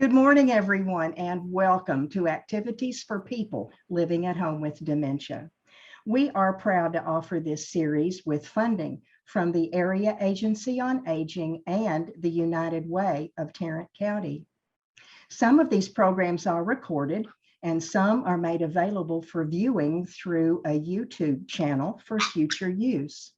Good morning, everyone, and welcome to Activities for People Living at Home with Dementia. We are proud to offer this series with funding from the Area Agency on Aging and the United Way of Tarrant County. Some of these programs are recorded and some are made available for viewing through a YouTube channel for future use.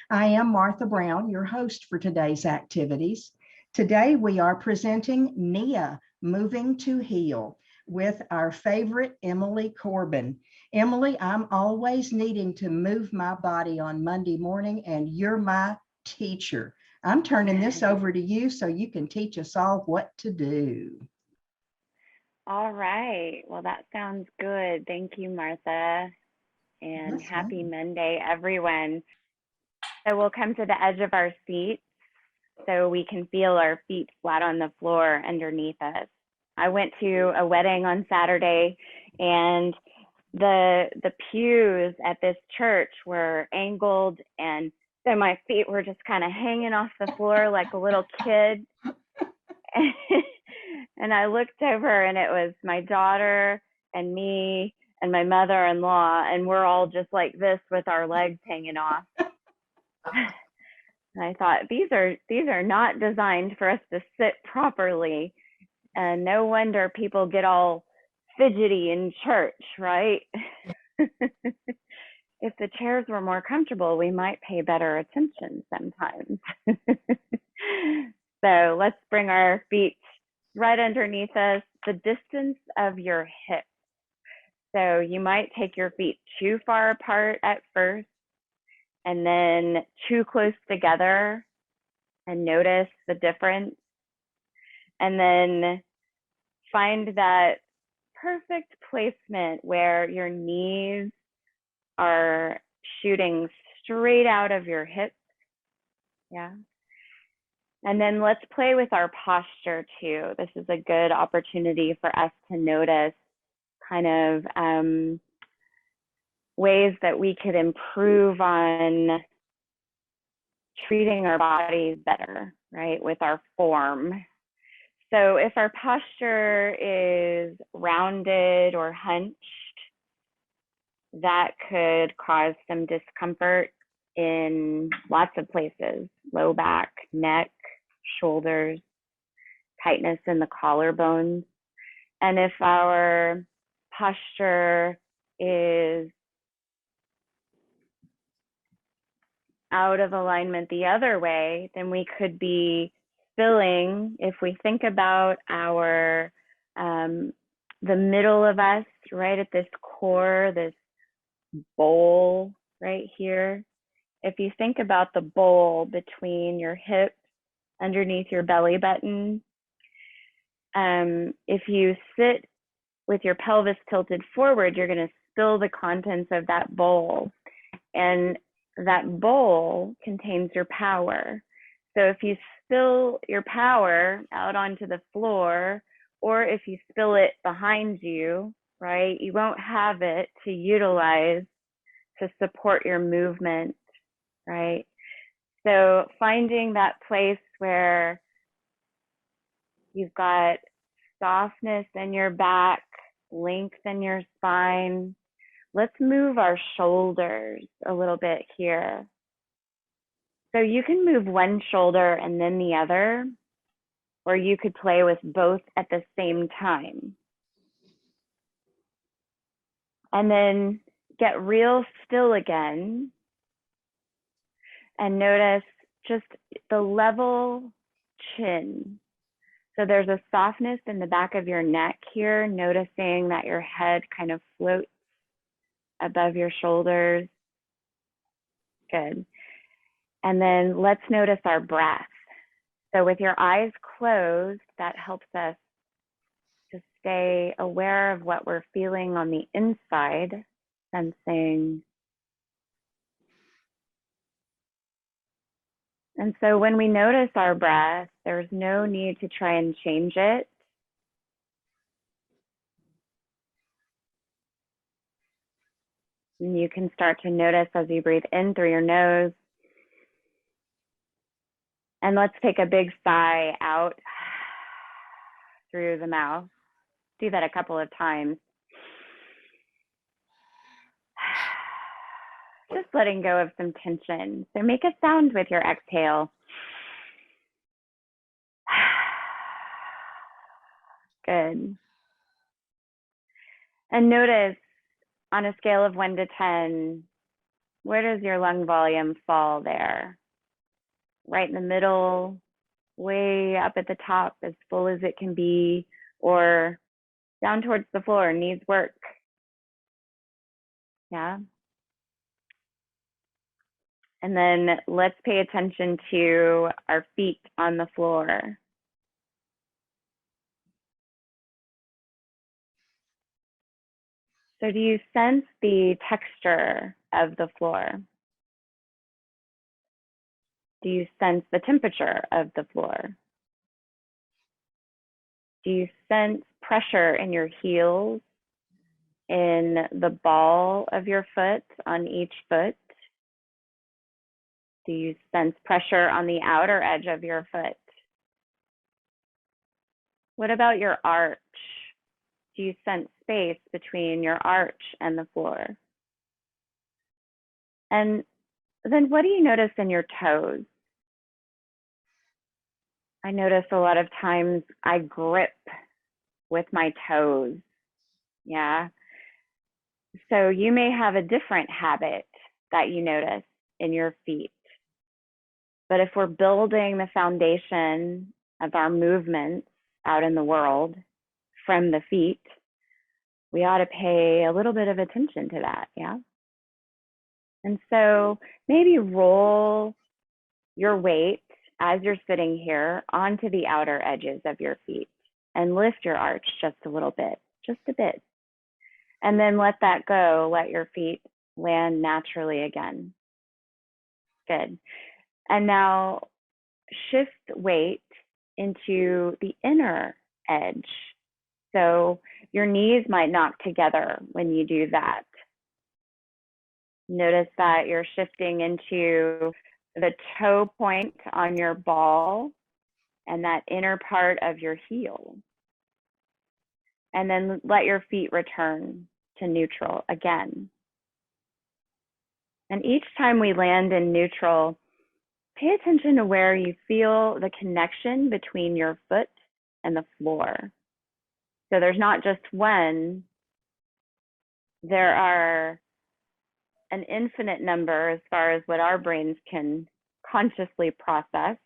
I am Martha Brown, your host for today's activities. Today we are presenting Nia-Moving to Heal with our favorite Emily Corbin. Emily, I'm always needing to move my body on Monday morning, and you're my teacher. I'm turning this over to you so you can teach us all what to do. All right. Well, that sounds good. Thank you, Martha. And happy Monday, everyone. So we'll come to the edge of our seats so we can feel our feet flat on the floor underneath us. I went to a wedding on Saturday, and the pews at this church were angled, and so my feet were just kind of hanging off the floor like a little kid. And I looked over, and it was my daughter and me and my mother-in-law, and we're all just like this with our legs hanging off. And I thought, these are not designed for us to sit properly. And no wonder people get all fidgety in church, right? If the chairs were more comfortable, we might pay better attention sometimes. So let's bring our feet right underneath us, the distance of your hips. So you might take your feet too far apart at first, and then too close together, and notice the difference. And then find that perfect placement where your knees are shooting straight out of your hips. Yeah. And then let's play with our posture too. This is a good opportunity for us to notice kind of ways that we could improve on treating our bodies better, right, with our form. So if our posture is rounded or hunched, that could cause some discomfort in lots of places: low back, neck, shoulders, tightness in the collarbones. And if our posture is out of alignment the other way, then we could be spilling. If we think about our the middle of us, right at this core, this bowl right here. If you think about the bowl between your hips, underneath your belly button, if you sit with your pelvis tilted forward, you're going to spill the contents of that bowl. And that bowl contains your power. So if you spill your power out onto the floor, or if you spill it behind you, right, you won't have it to utilize to support your movement, right? So finding that place where you've got softness in your back, length in your spine. Let's move our shoulders a little bit here. So you can move one shoulder and then the other, or you could play with both at the same time. And then get real still again and notice just the level chin. So there's a softness in the back of your neck here, noticing that your head kind of floats above your shoulders. Good. And then let's notice our breath. So with your eyes closed, that helps us to stay aware of what we're feeling on the inside, sensing. And so when we notice our breath, there's no need to try and change it. And you can start to notice as you breathe in through your nose. And let's take a big sigh out. through the mouth. Do that a couple of times. Just letting go of some tension. So make a sound with your exhale. Good. And notice on a scale of 1 to 10, where does your lung volume fall there? Right in the middle, way up at the top, as full as it can be, or down towards the floor, needs work. Yeah. And then let's pay attention to our feet on the floor. So do you sense the texture of the floor? Do you sense the temperature of the floor? Do you sense pressure in your heels, in the ball of your foot, on each foot? Do you sense pressure on the outer edge of your foot? What about your arch? Do you sense space between your arch and the floor? And then what do you notice in your toes? I notice a lot of times I grip with my toes. Yeah. So you may have a different habit that you notice in your feet. But if we're building the foundation of our movements out in the world from the feet, we ought to pay a little bit of attention to that. Yeah. And so maybe roll your weight as you're sitting here onto the outer edges of your feet and lift your arch just a little bit, just a bit. And then let that go, let your feet land naturally again. Good. And now shift weight into the inner edge. So your knees might knock together when you do that. Notice that you're shifting into the toe point on your ball and that inner part of your heel. And then let your feet return to neutral again. And each time we land in neutral, pay attention to where you feel the connection between your foot and the floor. So there's not just one, there are an infinite number as far as what our brains can consciously process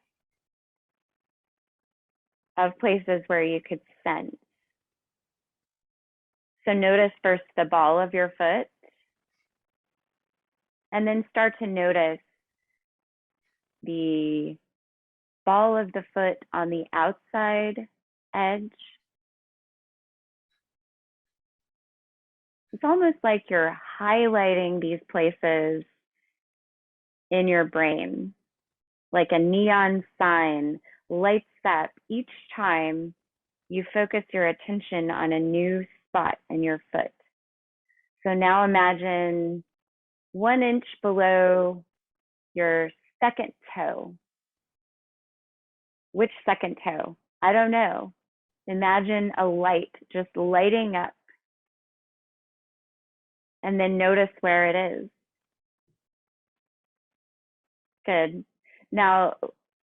of places where you could sense. So notice first the ball of your foot, and then start to notice the ball of the foot on the outside edge. It's almost like you're highlighting these places in your brain, like a neon sign lights up each time you focus your attention on a new spot in your foot. So now imagine 1 inch below your second toe. Which second toe? I don't know. Imagine a light just lighting up. And then notice where it is. Good. Now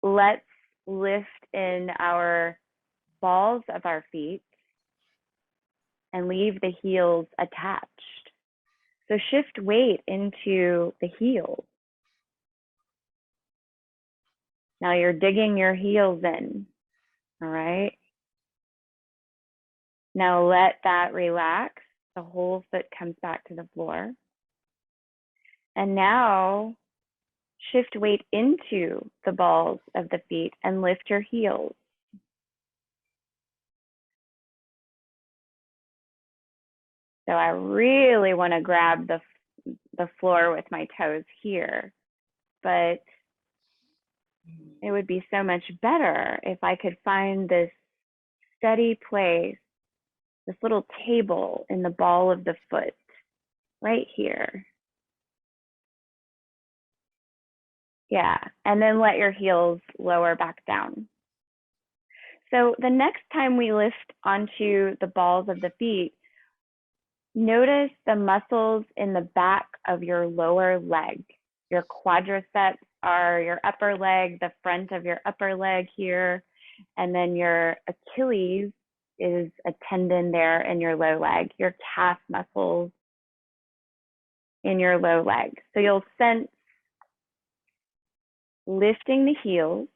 let's lift in our balls of our feet and leave the heels attached. So shift weight into the heels. Now you're digging your heels in, all right? Now let that relax. The whole foot comes back to the floor. And now shift weight into the balls of the feet and lift your heels. So I really want to grab the floor with my toes here, but it would be so much better if I could find this steady place, this little table in the ball of the foot, right here. Yeah, and then let your heels lower back down. So the next time we lift onto the balls of the feet, notice the muscles in the back of your lower leg. Your quadriceps are your upper leg, the front of your upper leg here, and then your Achilles is a tendon there in your low leg, your calf muscles in your low leg. So you'll sense lifting the heels,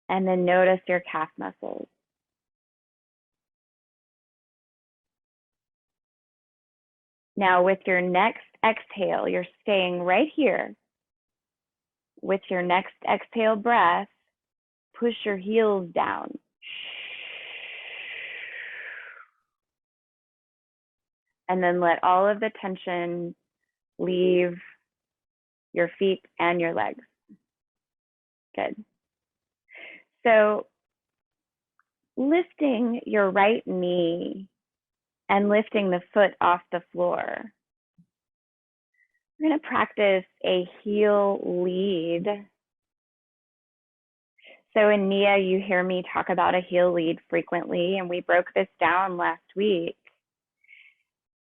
and then notice your calf muscles. Now with your next exhale, you're staying right here. With your next exhale breath, push your heels down. And then let all of the tension leave your feet and your legs. Good. So lifting your right knee and lifting the foot off the floor. We're going to practice a heel lead. So in Nia, you hear me talk about a heel lead frequently, and we broke this down last week.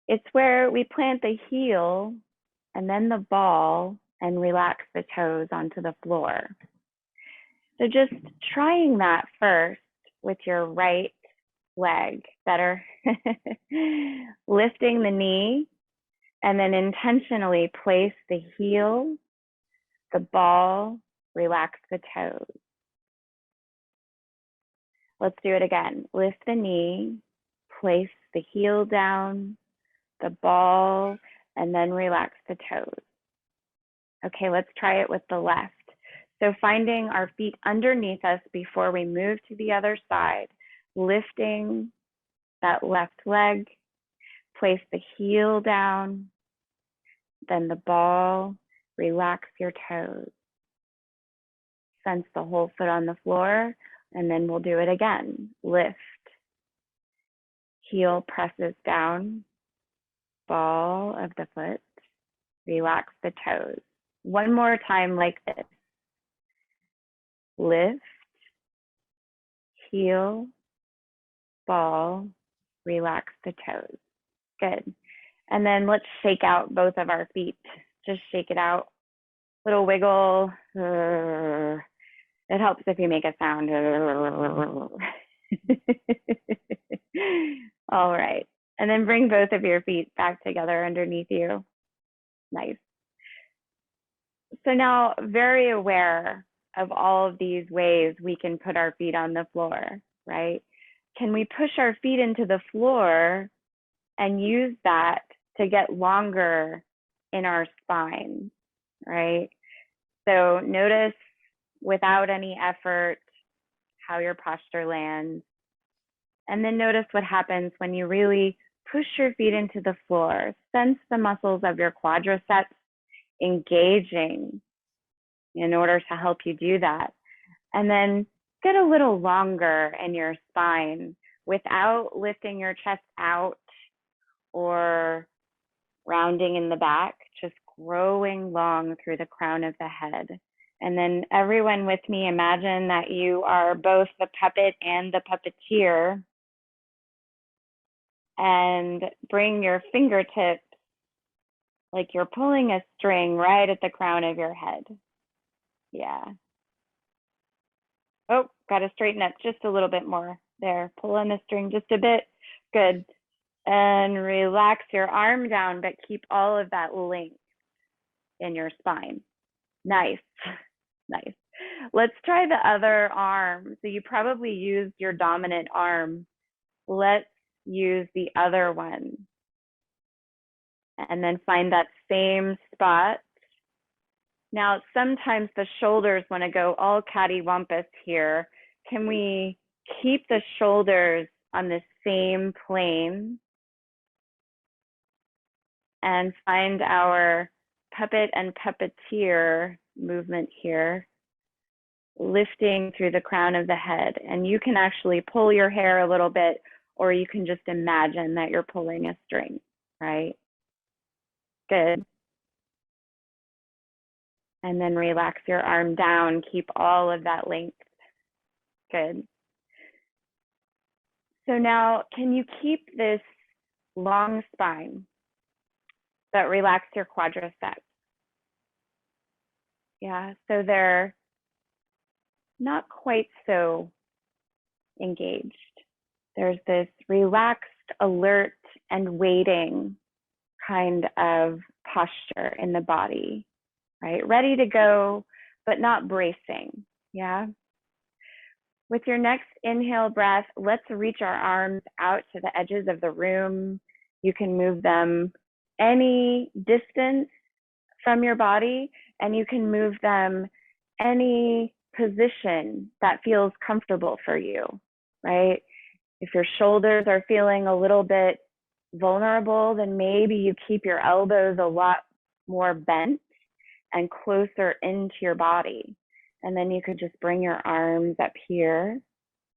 It's where we plant the heel and then the ball and relax the toes onto the floor. So just trying that first with your right leg, better. Lifting the knee and then intentionally place the heel, the ball, relax the toes. Let's do it again. Lift the knee, place the heel down, the ball, and then relax the toes. Okay, let's try it with the left. So finding our feet underneath us before we move to the other side, lifting that left leg, place the heel down, then the ball, relax your toes. Sense the whole foot on the floor, and then we'll do it again. Lift, heel presses down, ball of the foot, relax the toes. One more time like this. Lift, heel, ball, relax the toes. Good. And then let's shake out both of our feet. Just shake it out. Little wiggle. It helps if you make a sound. All right. And then bring both of your feet back together underneath you. Nice. So now, very aware of all of these ways we can put our feet on the floor, right? Can we push our feet into the floor and use that to get longer in our spine, right? So notice without any effort how your posture lands. And then notice what happens when you really push your feet into the floor. Sense the muscles of your quadriceps engaging in order to help you do that. And then get a little longer in your spine without lifting your chest out or rounding in the back, just growing long through the crown of the head. And then everyone with me, imagine that you are both the puppet and the puppeteer, and bring your fingertips like you're pulling a string right at the crown of your head. Yeah. Oh, got to straighten up just a little bit more there. Pull on the string just a bit. Good. And relax your arm down, but keep all of that length in your spine. Nice. Nice. Let's try the other arm. So you probably used your dominant arm. Let's use the other one. And then find that same spot. Now, sometimes the shoulders want to go all cattywampus here. Can we keep the shoulders on the same plane and find our puppet and puppeteer movement here, lifting through the crown of the head? And you can actually pull your hair a little bit, or you can just imagine that you're pulling a string, right? Good. And then relax your arm down, keep all of that length Good. So now, can you keep this long spine, but relax your quadriceps? Yeah, so they're not quite so engaged. There's this relaxed, alert, and waiting kind of posture in the body, right? Ready to go, but not bracing, yeah? With your next inhale breath, let's reach our arms out to the edges of the room. You can move them any distance from your body, and you can move them any position that feels comfortable for you, right? If your shoulders are feeling a little bit vulnerable, then maybe you keep your elbows a lot more bent and closer into your body. And then you could just bring your arms up here.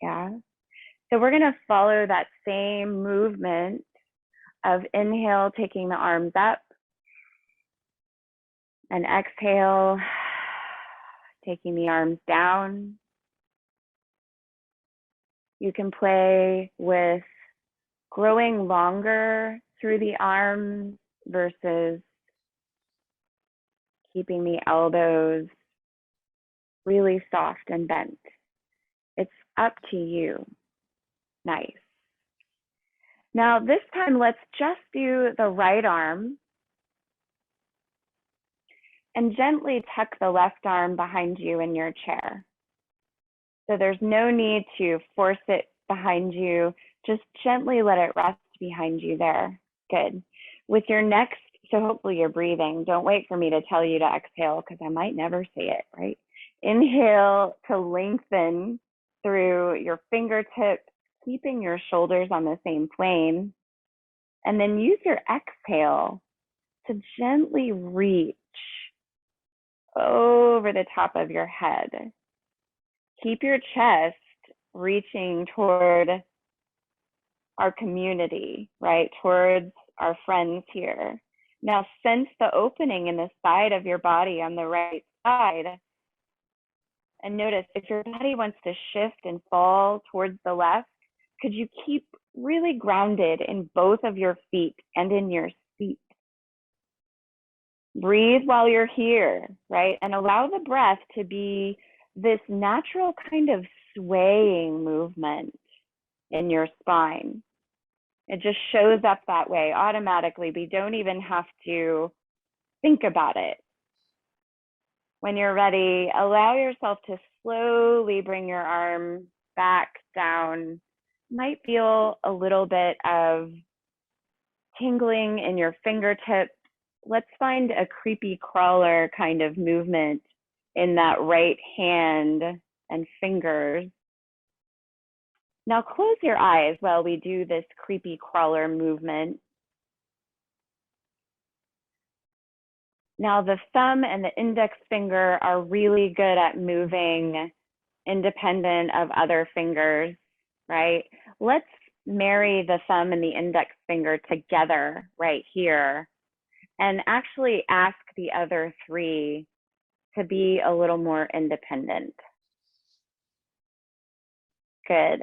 Yeah. So we're going to follow that same movement of inhale, taking the arms up, and exhale, taking the arms down. You can play with growing longer through the arms versus keeping the elbows really soft and bent. It's up to you. Nice. Now this time, let's just do the right arm and gently tuck the left arm behind you in your chair. So there's no need to force it behind you. Just gently let it rest behind you there. Good. With your next, so hopefully you're breathing. Don't wait for me to tell you to exhale because I might never say it, right? Inhale to lengthen through your fingertips, keeping your shoulders on the same plane. And then use your exhale to gently reach over the top of your head. Keep your chest reaching toward our community, right? Towards our friends here. Now sense the opening in the side of your body on the right side. And notice if your body wants to shift and fall towards the left, could you keep really grounded in both of your feet and in your seat? Breathe while you're here, right? And allow the breath to be this natural kind of swaying movement in your spine. It just shows up that way automatically. We don't even have to think about it. When you're ready, allow yourself to slowly bring your arm back down. Might feel a little bit of tingling in your fingertips. Let's find a creepy crawler kind of movement in that right hand and fingers. Now close your eyes while we do this creepy crawler movement. Now the thumb and the index finger are really good at moving independent of other fingers, right? Let's marry the thumb and the index finger together right here and actually ask the other three to be a little more independent. Good.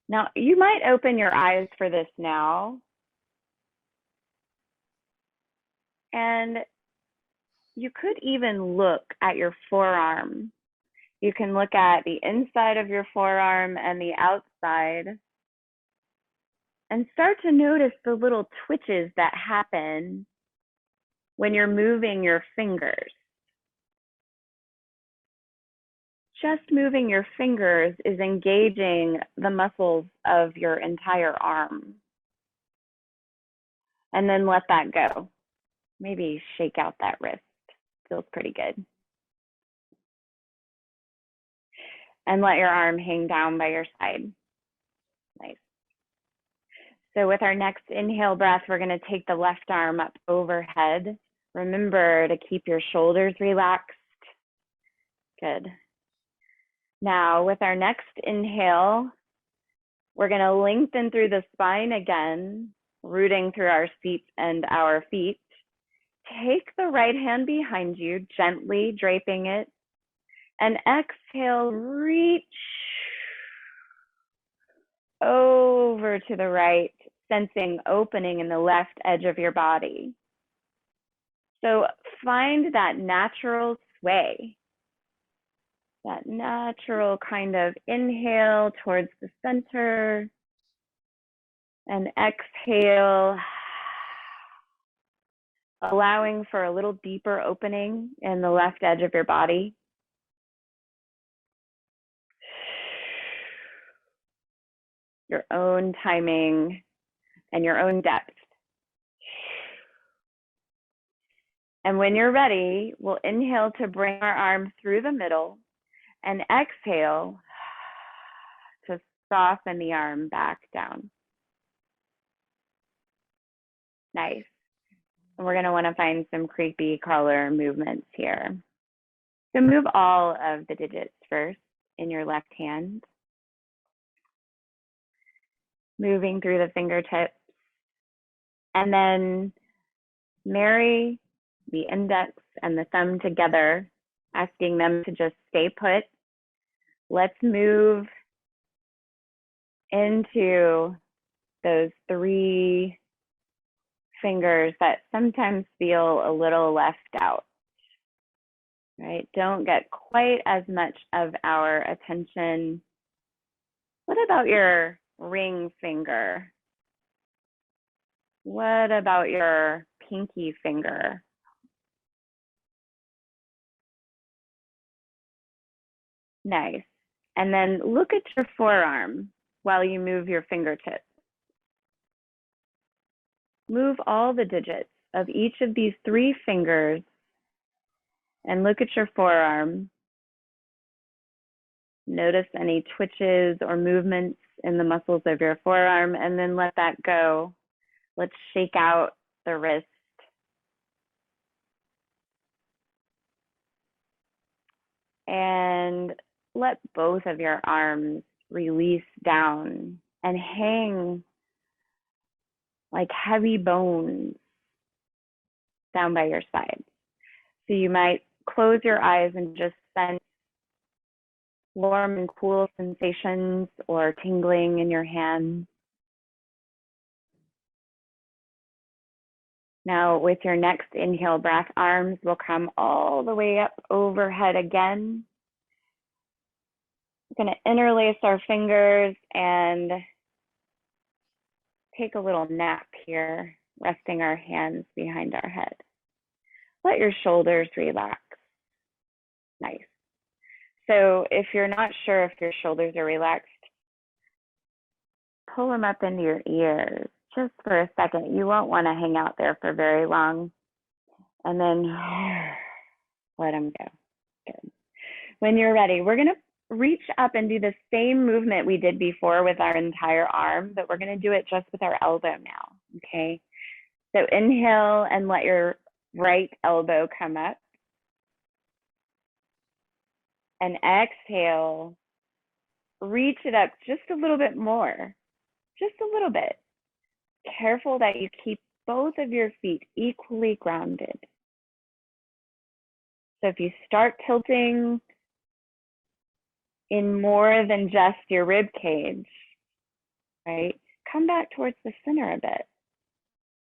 Now, you might open your eyes for this now. And you could even look at your forearm. You can look at the inside of your forearm and the outside and start to notice the little twitches that happen when you're moving your fingers. Just moving your fingers is engaging the muscles of your entire arm. And then let that go. Maybe shake out that wrist. Feels pretty good. And let your arm hang down by your side. Nice. So with our next inhale breath, we're going to take the left arm up overhead. Remember to keep your shoulders relaxed. Good. Now with our next inhale, we're going to lengthen through the spine again, rooting through our seat and our feet. Take the right hand behind you, gently draping it, and exhale, reach over to the right, sensing opening in the left edge of your body. So find that natural sway, that natural kind of inhale towards the center and exhale, allowing for a little deeper opening in the left edge of your body. Your own timing and your own depth. And when you're ready, we'll inhale to bring our arms through the middle and exhale to soften the arm back down. Nice. And we're going to want to find some creepy crawler movements here. So move all of the digits first in your left hand. Moving through the fingertips. And then marry the index and the thumb together, asking them to just stay put. Let's move into those 3 fingers that sometimes feel a little left out, right? Don't get quite as much of our attention. What about your ring finger? What about your pinky finger? Nice. And then look at your forearm while you move your fingertips. Move all the digits of each of these 3 fingers and look at your forearm. Notice any twitches or movements in the muscles of your forearm, and then let that go. Let's shake out the wrist. And let both of your arms release down and hang like heavy bones down by your side. So you might close your eyes and just sense warm and cool sensations or tingling in your hands. Now with your next inhale breath, arms will come all the way up overhead again. We're going to interlace our fingers and take a little nap here, resting our hands behind our head. Let your shoulders relax. Nice. So if you're not sure if your shoulders are relaxed, pull them up into your ears just for a second. You won't want to hang out there for very long. And then let them go. Good. When you're ready, we're going to reach up and do the same movement we did before with our entire arm, but we're going to do it just with our elbow now, okay? So inhale and let your right elbow come up. And exhale, reach it up just a little bit more, just a little bit. Careful that you keep both of your feet equally grounded. So if you start tilting in more than just your rib cage, right? Come back towards the center a bit.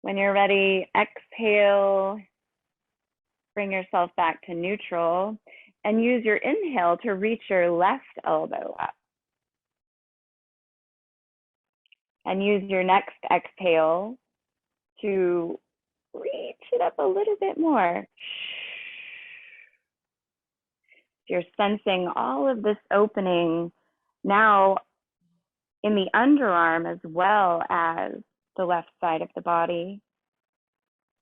When you're ready, exhale, bring yourself back to neutral, and use your inhale to reach your left elbow up. And use your next exhale to reach it up a little bit more. You're sensing all of this opening now in the underarm as well as the left side of the body.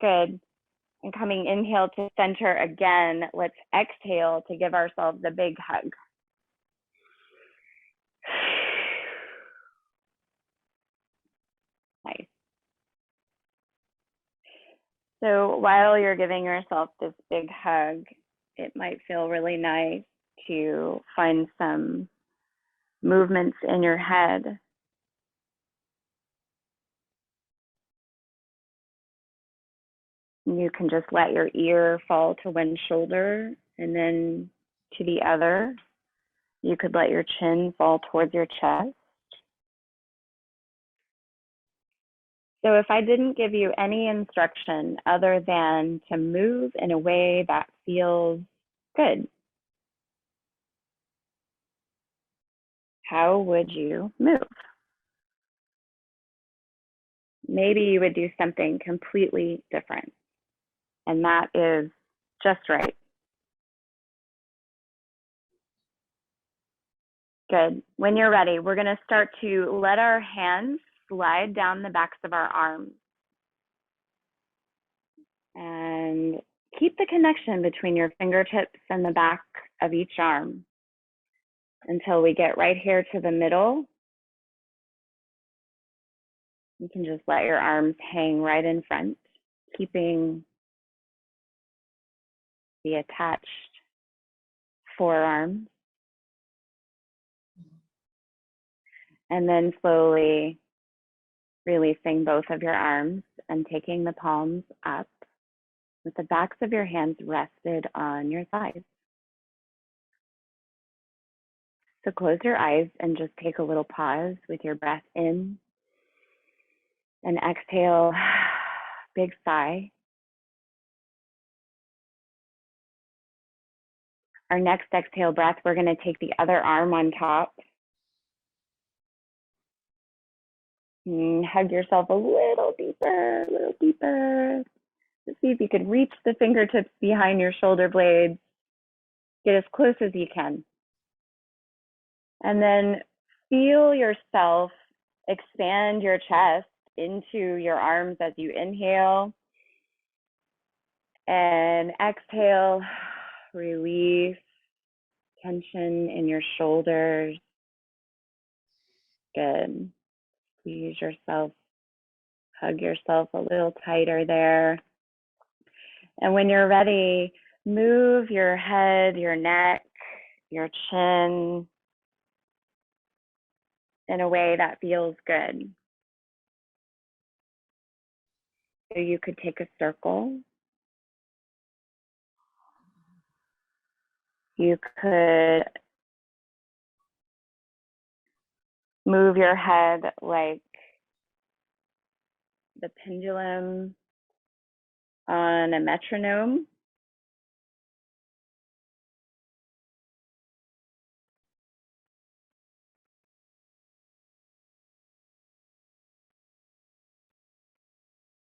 Good. And coming inhale to center again, let's exhale to give ourselves a big hug. Nice. So while you're giving yourself this big hug, it might feel really nice to find some movements in your head. You can just let your ear fall to one shoulder and then to the other. You could let your chin fall towards your chest. So if I didn't give you any instruction other than to move in a way that feels good, how would you move? Maybe you would do something completely different, and that is just right. Good. When you're ready, we're going to start to let our hands slide down the backs of our arms. And keep the connection between your fingertips and the back of each arm until we get right here to the middle. You can just let your arms hang right in front, keeping the attached forearms. And then slowly releasing both of your arms and taking the palms up with the backs of your hands rested on your thighs. So close your eyes and just take a little pause with your breath in and exhale, big sigh. Our next exhale breath, we're going to take the other arm on top. Hug yourself a little deeper, a little deeper. Let's see if you could reach the fingertips behind your shoulder blades. Get as close as you can. And then feel yourself expand your chest into your arms as you inhale. And exhale, release tension in your shoulders. Good. Squeeze yourself, hug yourself a little tighter there. And when you're ready, move your head, your neck, your chin in a way that feels good. So you could take a circle. You could move your head like the pendulum on a metronome.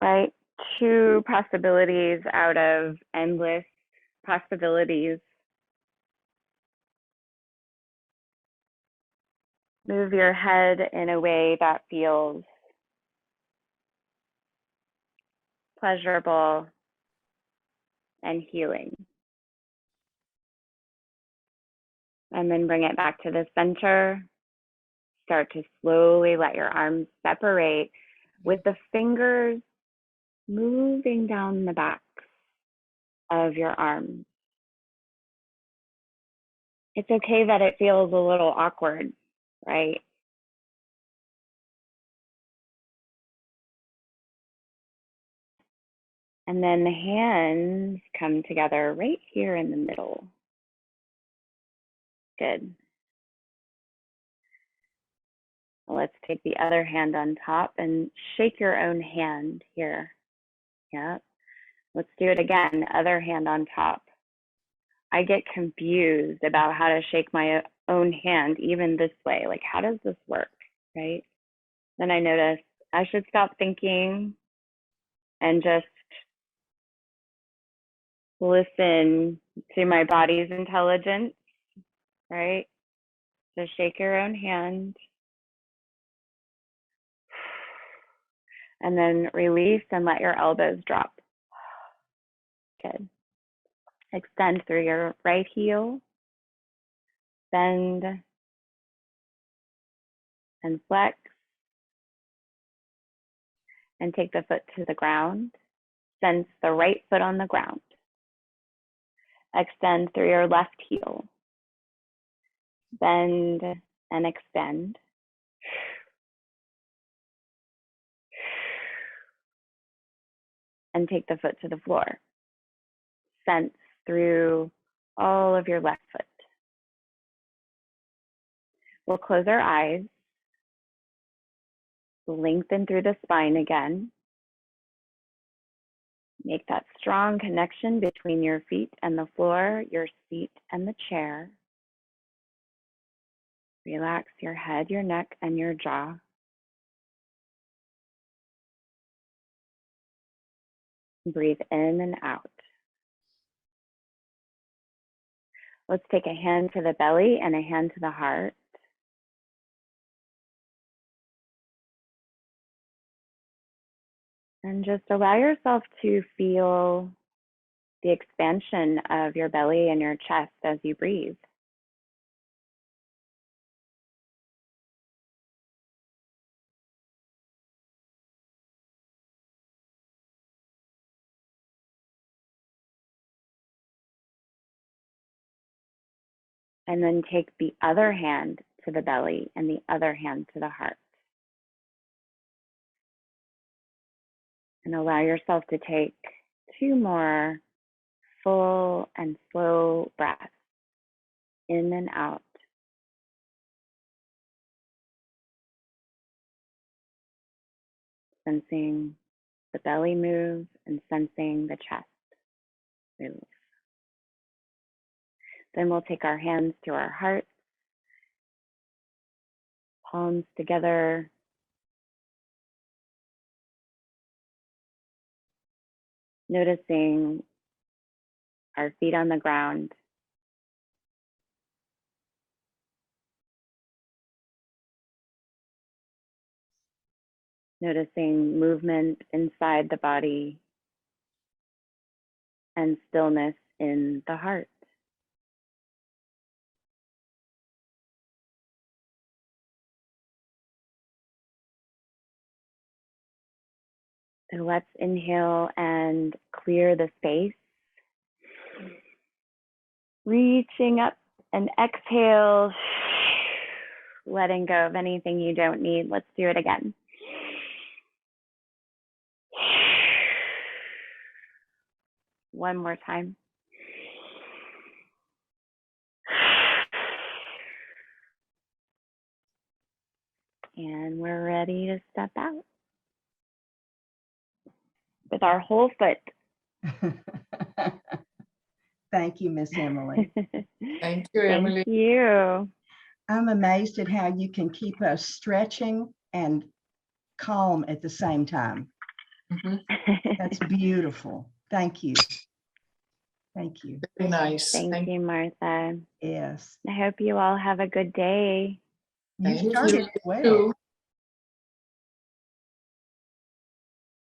Right? Two possibilities out of endless possibilities. Move your head in a way that feels pleasurable and healing. And then bring it back to the center. Start to slowly let your arms separate with the fingers moving down the back of your arms. It's okay that it feels a little awkward, right? And then the hands come together right here in the middle. Good. Let's take the other hand on top and shake your own hand here. Yeah. Let's do it again. Other hand on top. I get confused about how to shake my own hand even this way. Like, how does this work, right? Then I notice I should stop thinking and just listen to my body's intelligence, right? So shake your own hand. And then release and let your elbows drop. Good. Extend through your right heel. Bend and flex. And take the foot to the ground. Sense the right foot on the ground. Extend through your left heel. Bend and extend. And take the foot to the floor. Sense through all of your left foot. We'll close our eyes Lengthen through the spine again. Make that strong connection between your feet and the floor, your seat and the chair. Relax your head, your neck, and your jaw. Breathe in and out. Let's take a hand to the belly and a hand to the heart. And just allow yourself to feel the expansion of your belly and your chest as you breathe. And then take the other hand to the belly and the other hand to the heart. And allow yourself to take 2 more full and slow breaths in and out. Sensing the belly move and sensing the chest move. Then we'll take our hands to our hearts, palms together. Noticing our feet on the ground. Noticing movement inside the body and stillness in the heart. So let's inhale and clear the space. Reaching up and exhale, letting go of anything you don't need. Let's do it again. One more time. And we're ready to step out with our whole foot. Thank you, Miss Emily. Thank you, Emily. Thank you. I'm amazed at how you can keep us stretching and calm at the same time. That's beautiful. Thank you. Thank you. Very nice. Thank you, Martha. Yes. I hope you all have a good day. You Thank started you. well. Too.